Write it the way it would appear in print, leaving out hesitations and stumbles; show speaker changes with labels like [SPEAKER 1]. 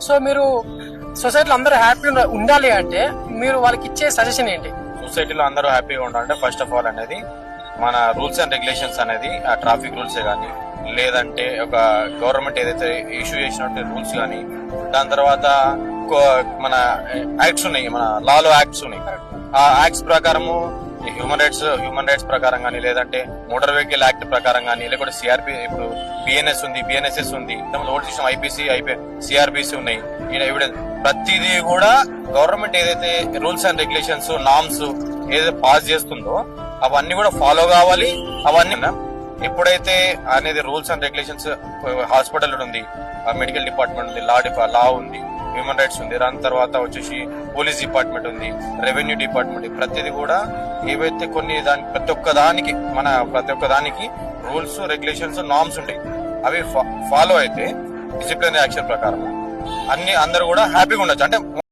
[SPEAKER 1] So మీరు సొసైటీలో అందరూ హ్యాపీ ఉండాలి అంటే మీరు వాళ్ళకి ఇచ్చే సజెషన్ ఏంటి?
[SPEAKER 2] సొసైటీలో అందరూ హ్యాపీగా ఉండాలంటే ఫస్ట్ ఆఫ్ ఆల్ అనేది మన రూల్స్ అండ్ రెగ్యులేషన్స్ అనేది ఆ ట్రాఫిక్ రూల్సే కానీ, లేదంటే ఒక గవర్నమెంట్ ఏదైతే ఇష్యూ చేసినట్టు రూల్స్ కానీ, దాని తర్వాత మన యాక్ట్స్ ఉన్నాయి, మన లాలో యాక్ట్స్ ఉన్నాయి. ఆ యాక్ట్స్ ప్రకారము హ్యూమన్ రైట్స్ ప్రకారం కానీ, లేదంటే మోటార్ వెహికల్ యాక్ట్ ప్రకారం కానీ, లేకపోతే సిఆర్పి ఇప్పుడు బిఎన్ఎస్ ఉంది, బిఎన్ఎస్ఎస్ ఉంది, ఓల్డ్ సిస్టమ్ ఐపీసీ సిఆర్పిసి ఉన్నాయి. ఎవిడెన్స్ ప్రతిదీ కూడా గవర్నమెంట్ ఏదైతే రూల్స్ అండ్ రెగ్యులేషన్స్ నామ్స్ ఏదైతే పాస్ చేస్తుందో అవన్నీ కూడా ఫాలో కావాలి. అవన్నీ ఎప్పుడైతే అనేది రూల్స్ అండ్ రెగ్యులేషన్స్ హాస్పిటల్ ఉంది, మెడికల్ డిపార్ట్మెంట్ ఉంది, లా ఉంది, హ్యూమన్ రైట్స్ ఉంది, దాని తర్వాత వచ్చేసి పోలీస్ డిపార్ట్మెంట్ ఉంది, రెవెన్యూ డిపార్ట్మెంట్, ప్రతిదీ కూడా ఏవైతే కొన్ని ప్రతి ఒక్క దానికి రూల్స్ రెగ్యులేషన్స్ నార్మ్స్ ఉంటాయి. అవి ఫాలో అయితే డిసిప్లినరీ యాక్షన్ ప్రకారం అందరూ కూడా హ్యాపీగా ఉండొచ్చు. అంటే